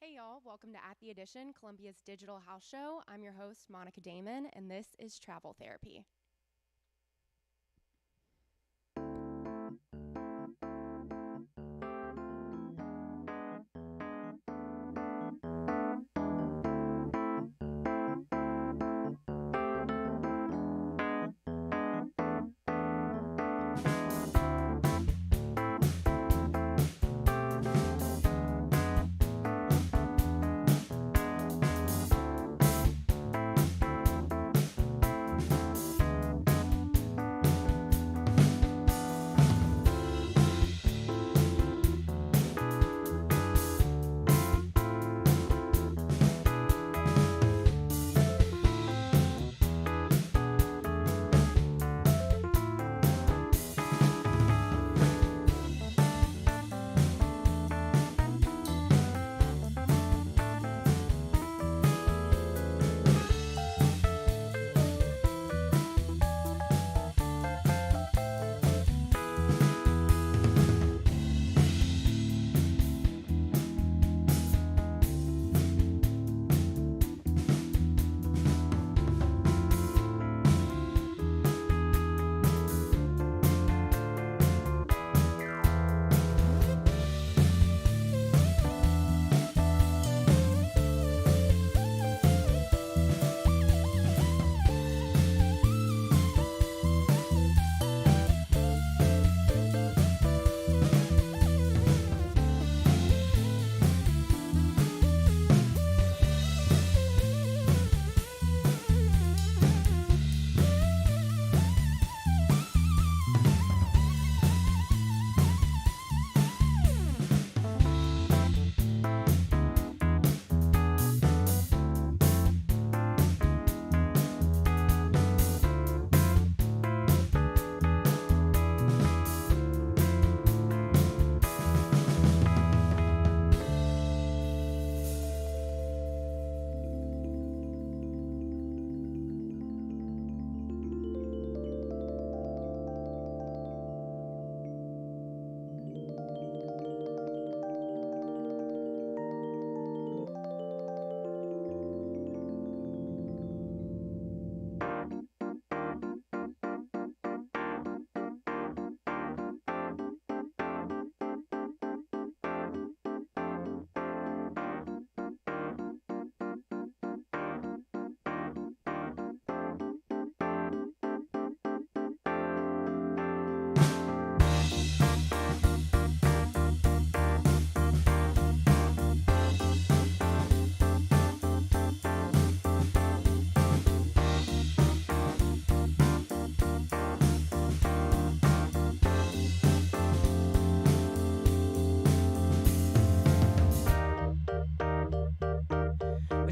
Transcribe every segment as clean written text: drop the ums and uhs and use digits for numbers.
Hey y'all, welcome to At the Edition, Columbia's digital house show. I'm your host, Monica Damon, and this is Travel Therapy.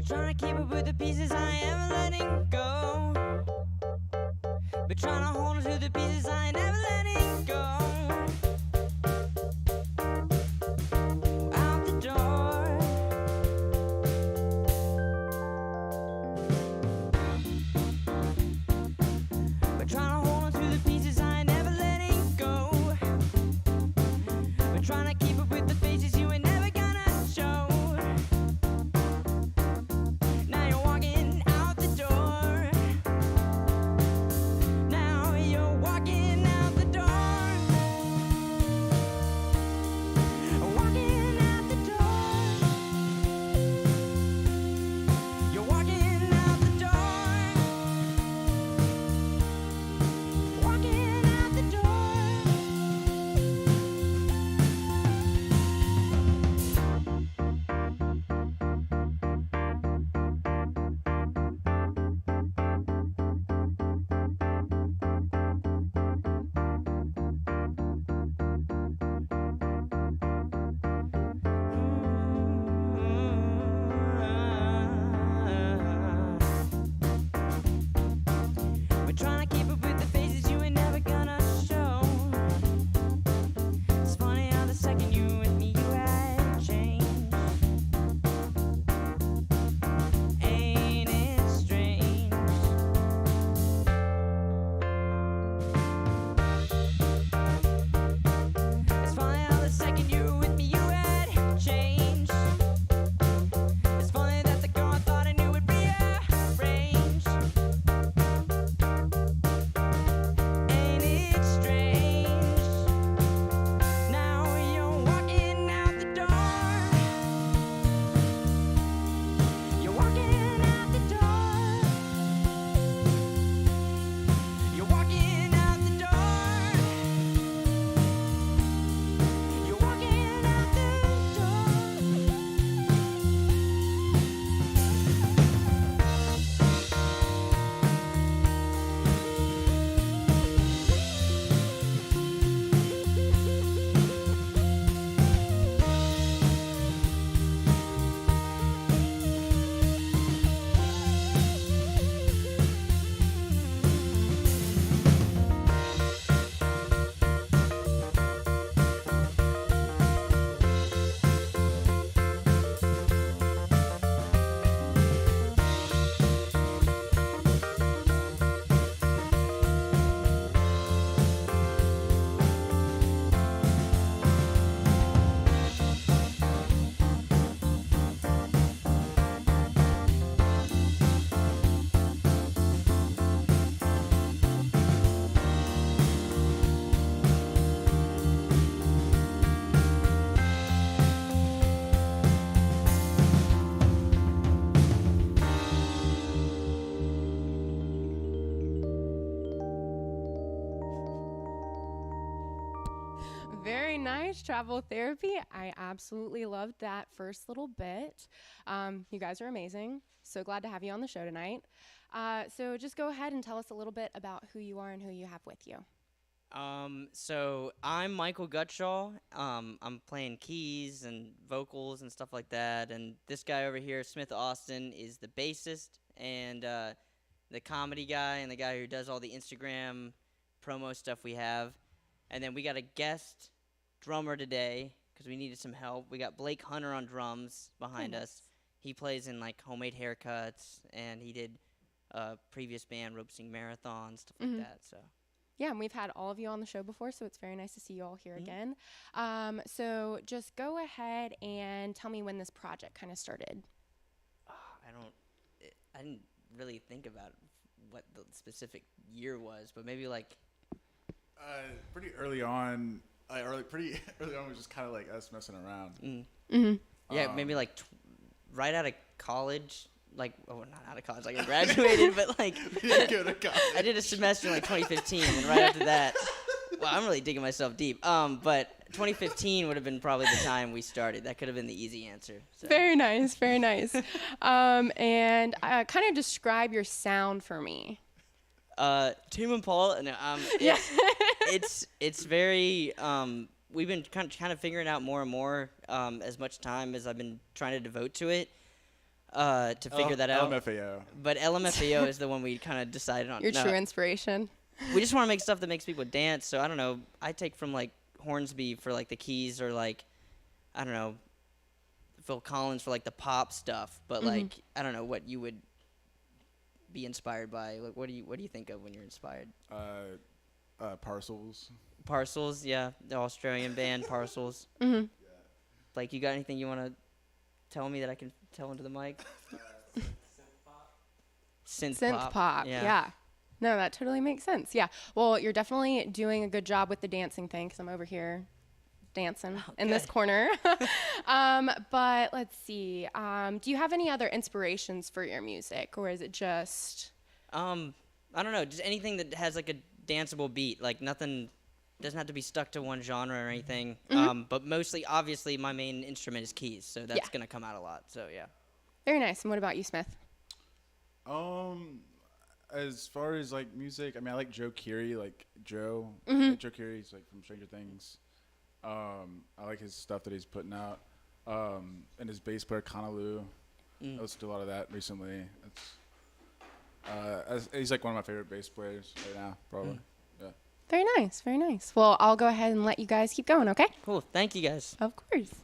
Trying to keep up with the pieces I am letting go. But trying to hold on to the pieces I ain't never letting go. Out the door. But trying to hold on to the pieces I ain't never letting go. But trying to keep up with the faces you ain't never gonna show. Walking out the door. Now you're walking out. Very nice. Travel therapy. I absolutely loved that first little bit. You guys are amazing. So glad to have you on the show tonight. So just go ahead and tell us a little bit about who you are and who you have with you. So I'm Michael Gutshaw. I'm playing keys and vocals and stuff like that. And this guy over here, Smith Austin, is the bassist and the comedy guy and the guy who does all the Instagram promo stuff we have. And then we got a guest drummer today because we needed some help. We got Blake Hunter on drums behind us. He plays in like Homemade Haircuts, and he did previous band Rope Sing Marathon, stuff like that. So. Yeah, and we've had all of you on the show before, so it's very nice to see you all here again. So just go ahead and tell me when this project kind of started. I didn't really think about what the specific year was, but maybe like pretty early on. Pretty early on was just kind of like us messing around. Yeah, maybe like right out of college. Like, oh, not out of college, like I graduated, but like I did a semester in like 2015, and right after that, well, I'm really digging myself deep. But 2015 would have been probably the time we started. That could have been the easy answer. So. Very nice, very nice. And kind of describe your sound for me. Tame Impala. No, Yeah. it's very. We've been kind of figuring out more and more as much time as I've been trying to devote to it. To figure that out. LMFAO. But LMFAO is the one we kind of decided on. Your true inspiration. We just want to make stuff that makes people dance. So I don't know. I take from like Hornsby for like the keys, or like I don't know, Phil Collins for like the pop stuff. But like I don't know what you would be inspired by. Like what do you think of when you're inspired? Parcels. Parcels, yeah, the Australian band Parcels. Like you got anything you want to tell me that I can tell into the mic? Synth pop. Yeah. No, that totally makes sense. Yeah. Well, you're definitely doing a good job with the dancing thing because I'm over here dancing in this corner. But let's see. Do you have any other inspirations for your music, or is it just? I don't know. Just anything that has like a danceable beat. Like nothing doesn't have to be stuck to one genre or anything. But mostly, obviously, my main instrument is keys, so that's gonna come out a lot. So yeah. Very nice. And what about you, Smith? As far as like music, I mean, I like Joe Keery, like Joe. Like Joe Keery's like from Stranger Things. I like his stuff that he's putting out. And his bass player Kanalu. I listened to a lot of that recently. He's like one of my favorite bass players right now, probably. Yeah. Very nice. Very nice. Well, I'll go ahead and let you guys keep going, okay? Cool. Thank you, guys. Of course.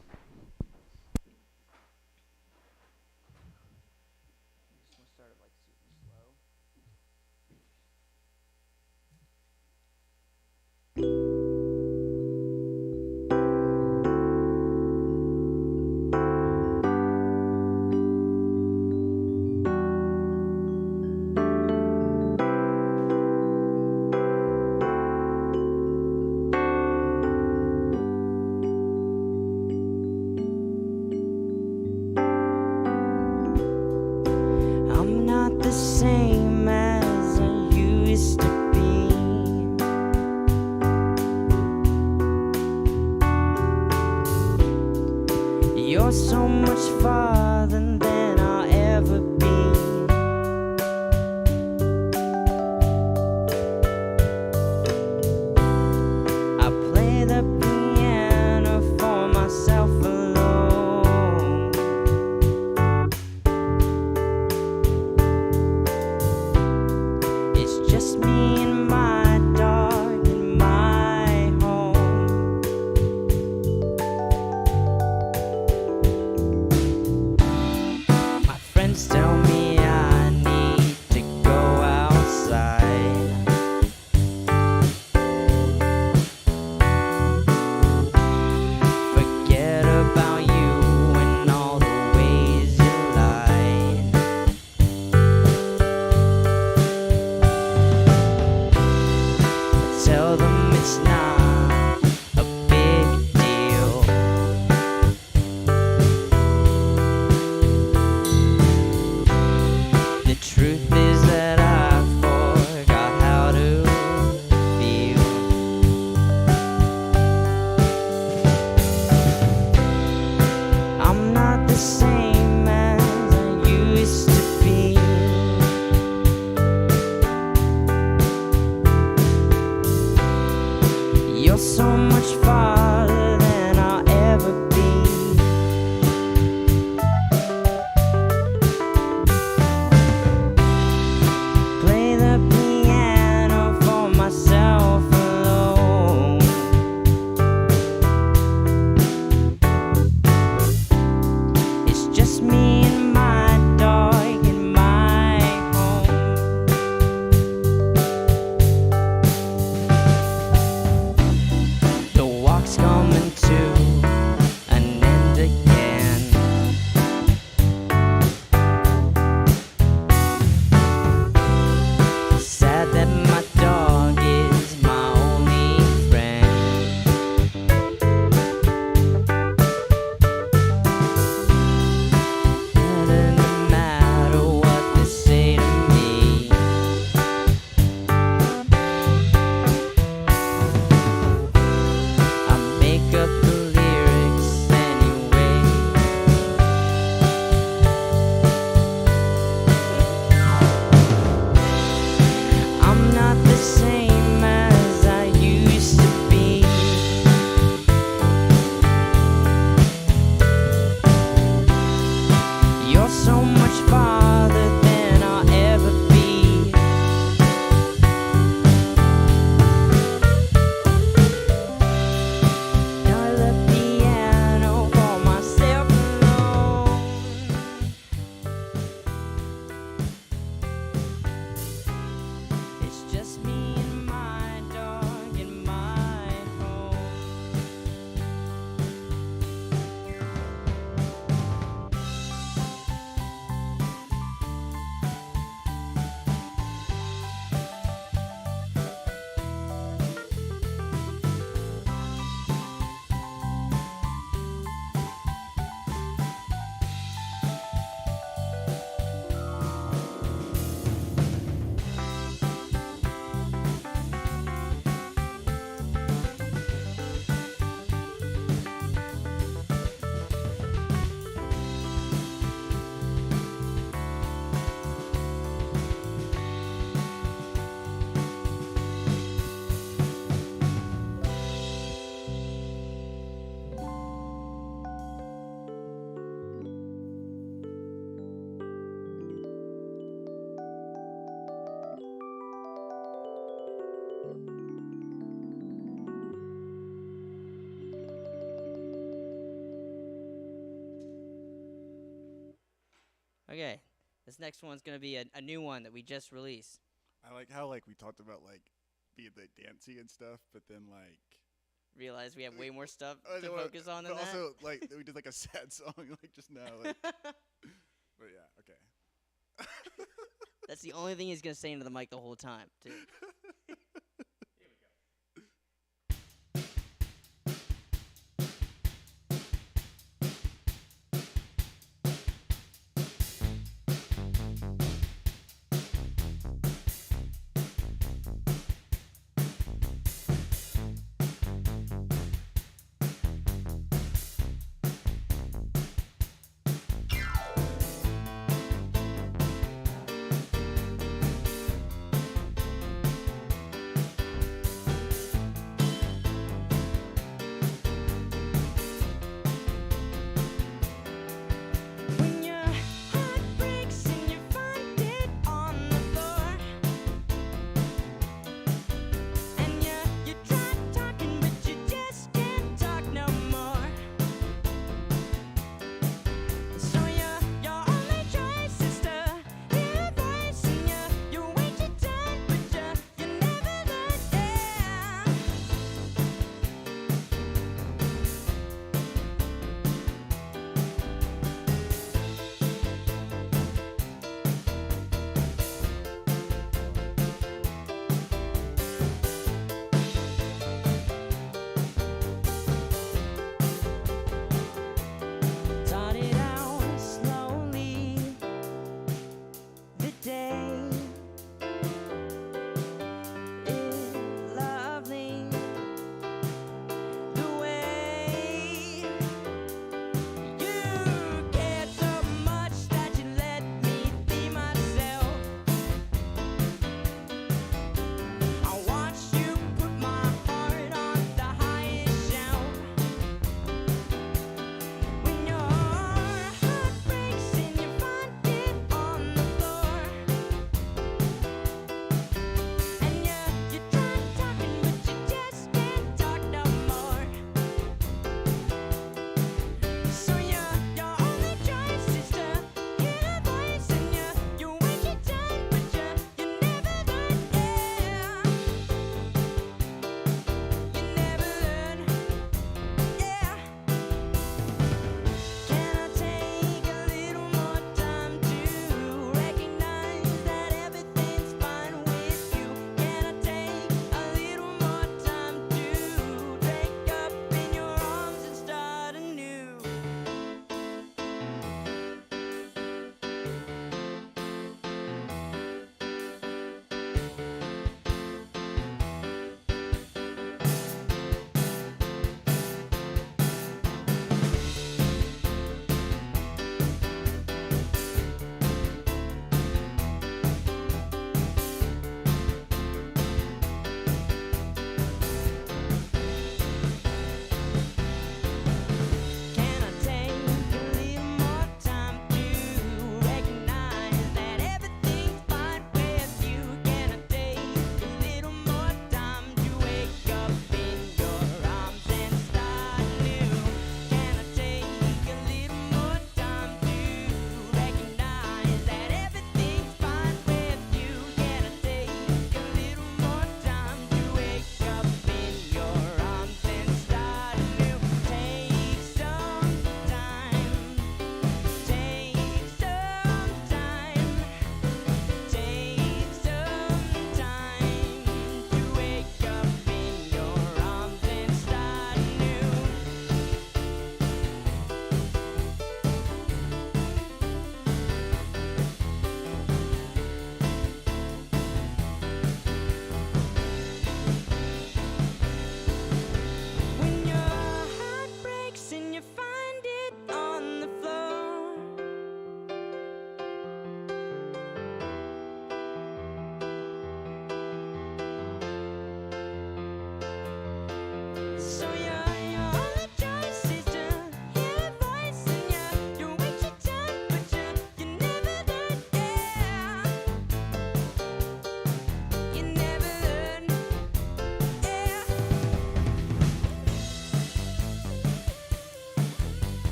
I'm not the same as I used to be. You're so much farther than I'll ever be. I play the piano for myself alone. It's just me and my dog in my home. My friends tell Okay, this next one's gonna be a new one that we just released. I like how like we talked about like being the dancey and stuff, but then like Realize we have way more stuff I to know, focus on than but that. also like we did like a sad song like just now. Like, but yeah, okay. That's the only thing he's gonna say into the mic the whole time, too.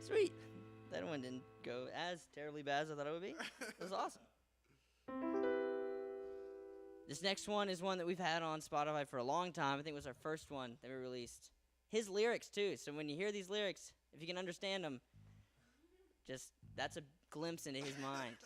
Sweet. That one didn't go as terribly bad as I thought it would be. It was awesome. This next one is one that we've had on Spotify for a long time. I think it was our first one that we released. His lyrics, too. So when you hear these lyrics, if you can understand them, that's a glimpse into his mind.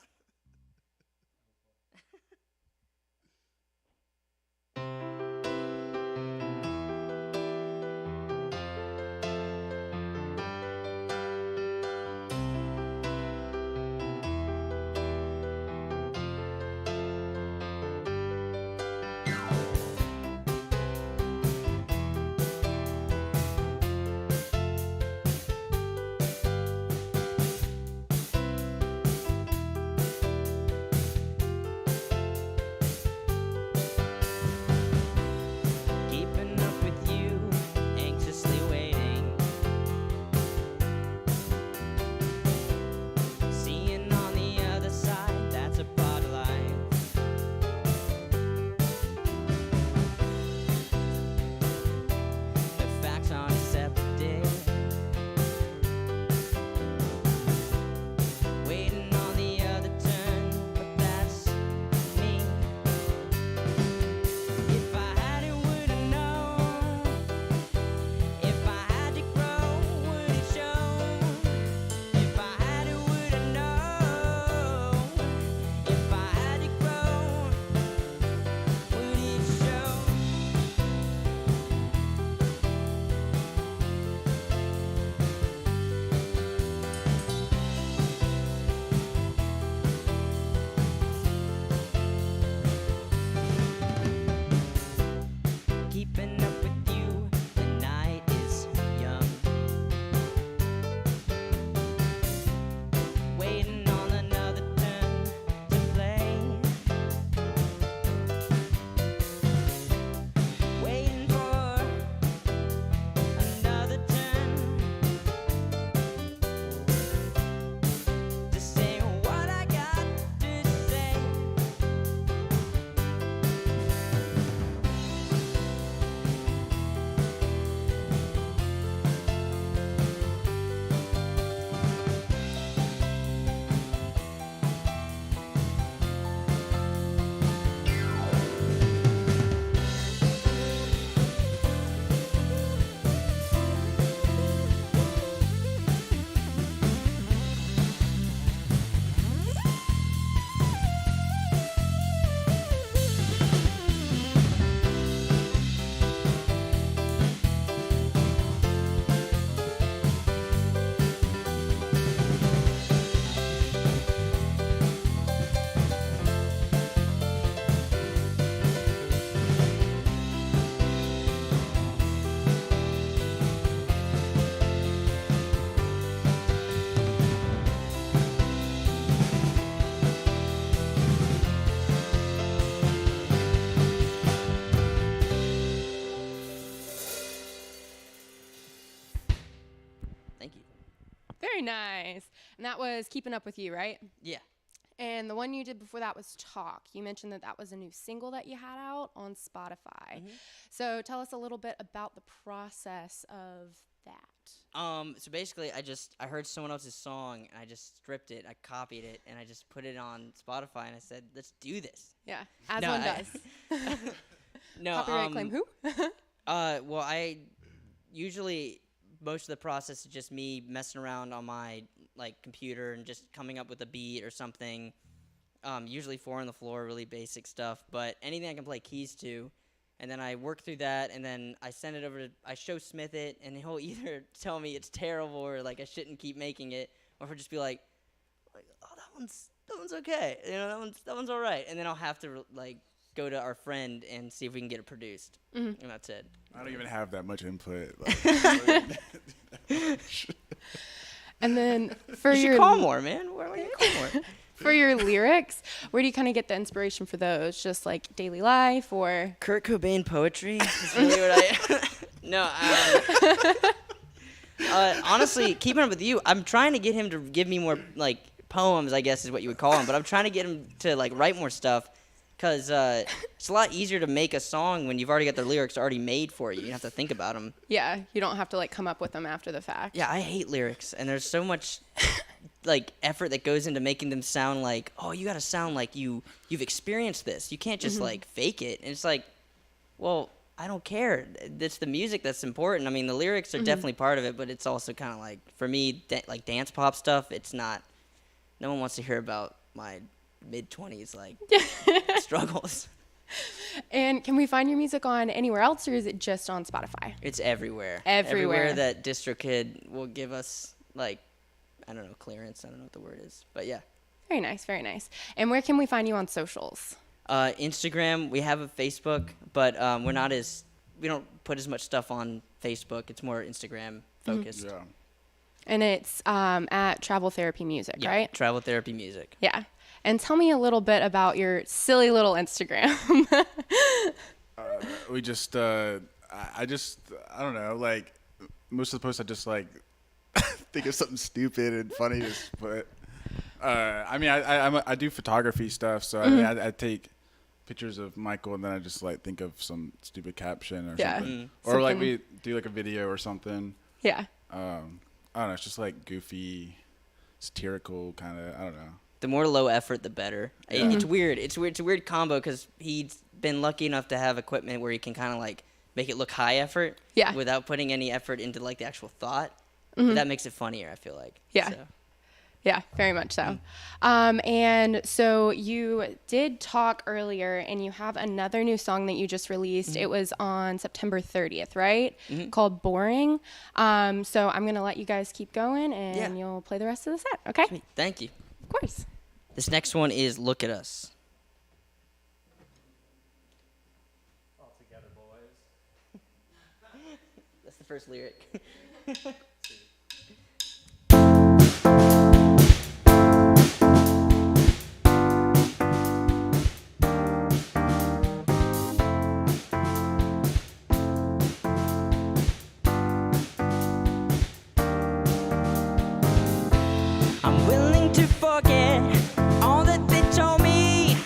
Very nice. And that was Keeping Up With You, right? Yeah. And the one you did before that was Talk. You mentioned that was a new single that you had out on Spotify. Mm-hmm. So tell us a little bit about the process of that. So basically, I heard someone else's song, and I just stripped it, I copied it, and I just put it on Spotify, and I said, let's do this. Yeah, as No, one does. No, Copyright claim who? Well, I usually, most of the process is just me messing around on my computer and just coming up with a beat or something. Usually 4 on the floor, really basic stuff, but anything I can play keys to. And then I work through that, and then I send it over to, I show Smith it, and he'll either tell me it's terrible or I shouldn't keep making it, or he'll just be like, oh, that one's okay, that one's all right. And then I'll have to go to our friend and see if we can get it produced, and that's it. I don't even have that much input. And then for you your should call more, man. Why don't you call more? For your lyrics, where do you kind of get the inspiration for those? Just daily life, or Kurt Cobain poetry is really what No, honestly, Keeping Up With You, I'm trying to get him to give me more poems, I guess is what you would call them, but I'm trying to get him to write more stuff, because it's a lot easier to make a song when you've already got the lyrics already made for you. You don't have to think about them. Yeah, you don't have to like come up with them after the fact. Yeah, I hate lyrics, and there's so much like effort that goes into making them sound like, oh, you got to sound like you've experienced this. You can't just like fake it. And it's like, well, I don't care. It's the music that's important. I mean, the lyrics are definitely part of it, but it's also kind of like, for me, like dance pop stuff, it's not, no one wants to hear about my mid-20s like struggles. And can we find your music on anywhere else, or is it just on Spotify? It's everywhere. Everywhere that DistroKid will give us, like, I don't know, clearance. I don't know what the word is, but yeah. Very nice, very nice. And where can we find you on socials? Instagram. We have a Facebook, but we don't put as much stuff on Facebook. It's more Instagram focused. Yeah. And it's at Travel Therapy Music, Yeah, right? Travel Therapy Music. Yeah. And tell me a little bit about your silly little Instagram. We just, I don't know, like, most of the posts I just, like, think of something stupid and funny to put. I mean, I do photography stuff, so I mean, I take pictures of Michael, and then I just, like, think of some stupid caption or something. Or, like, we do, like, a video or something. Yeah. I don't know, it's just, like, goofy, satirical kind of, I don't know. The more low effort, the better. Yeah. It's weird. It's a weird combo because he's been lucky enough to have equipment where he can kind of like make it look high effort, Yeah. without putting any effort into like the actual thought. That makes it funnier, I feel like. Yeah. So. Yeah, very much so. And so you did talk earlier, and you have another new song that you just released. It was on September 30th, right? Called Boring. So I'm going to let you guys keep going, and you'll play the rest of the set, okay? Sweet. Thank you. Of course. This next one is Lookitus. All together, boys. That's the first lyric. I'm willing to forget all that they told me.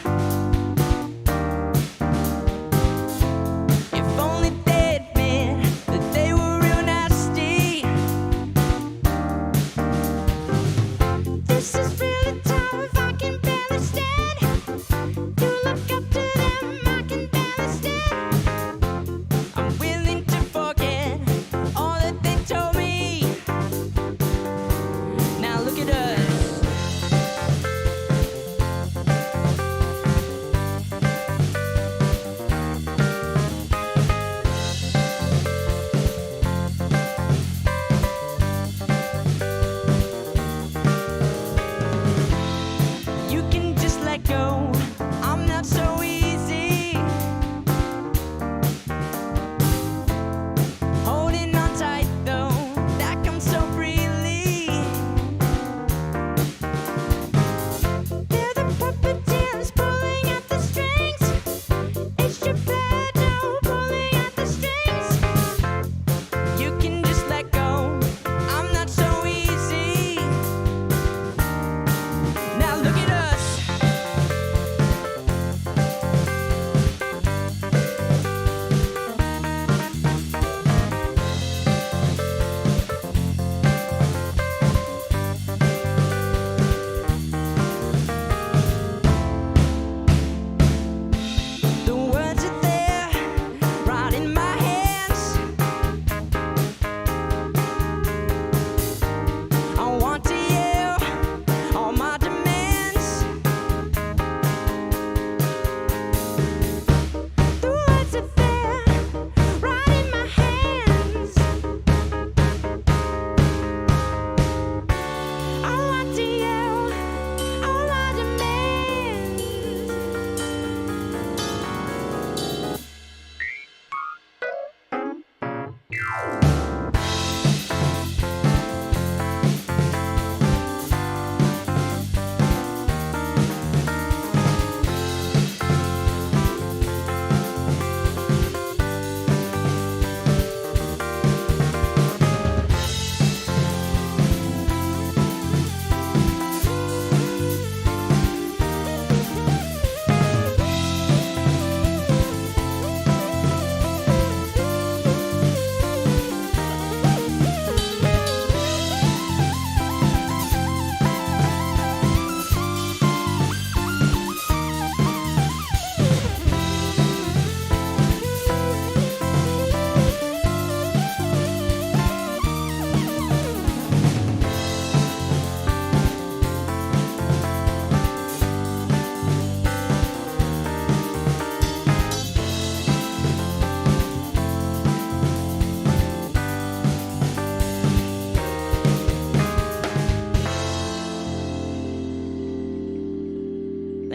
If only they'd admit that they were real nasty.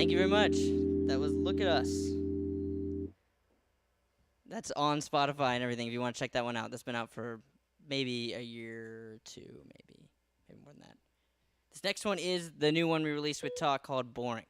Thank you very much. That was Look at Us. That's on Spotify and everything if you want to check that one out. That's been out for maybe a year or two, maybe more than that. This next one is the new one we released with Talk called Boring.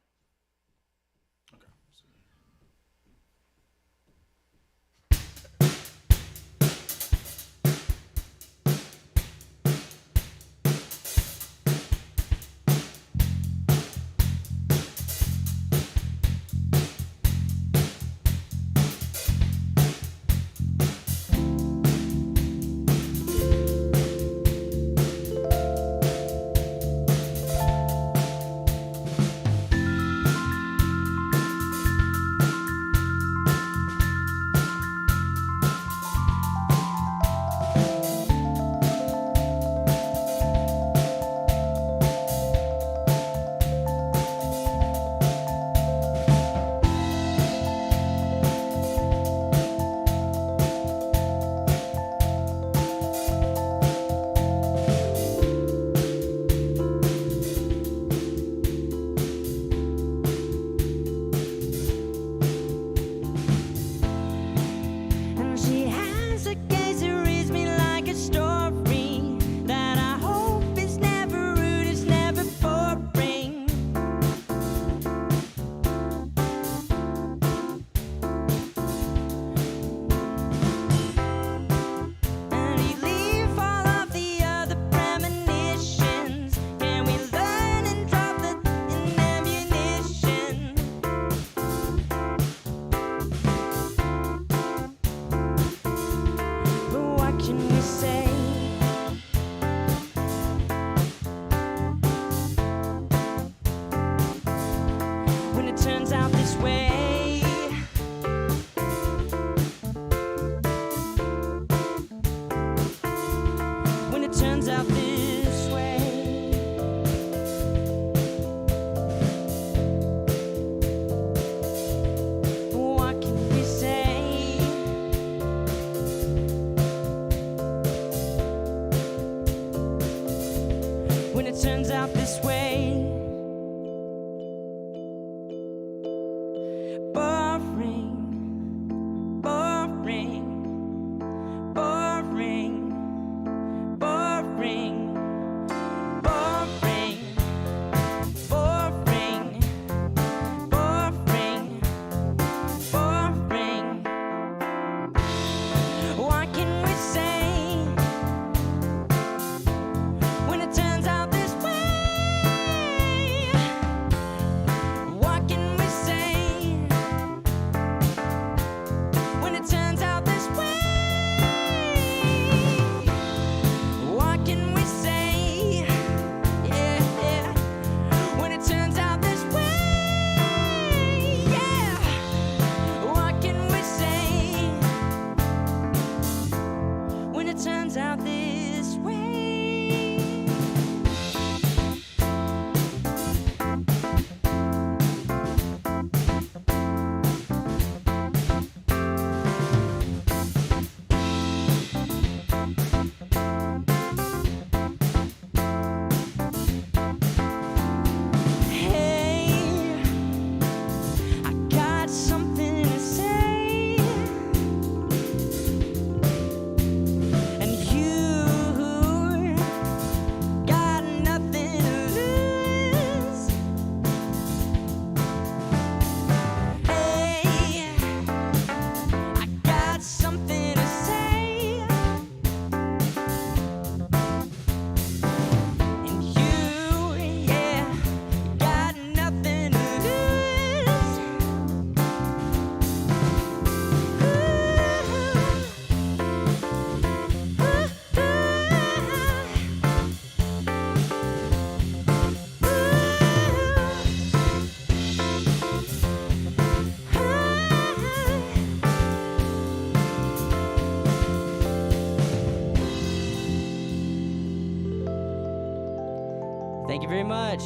Thank you very much.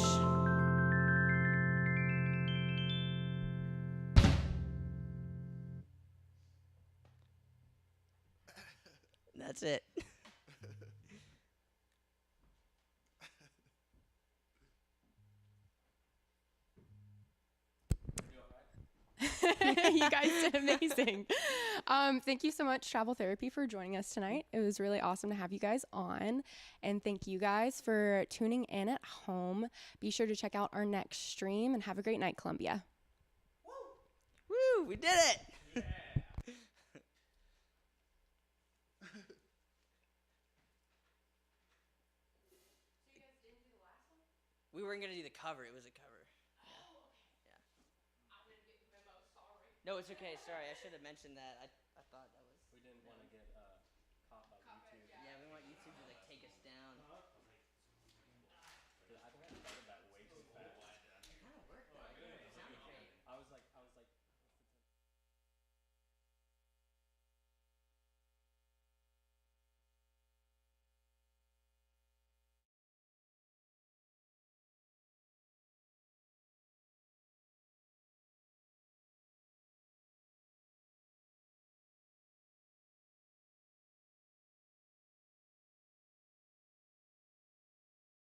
That's it. You guys did amazing. Thank you so much, Travel Therapy, for joining us tonight. It was really awesome to have you guys on. And thank you guys for tuning in at home. Be sure to check out our next stream and have a great night, Columbia. Woo! We did it! Yeah. We weren't gonna do the cover. It was a cover. Yeah. No, it's okay. Sorry, I should have mentioned that.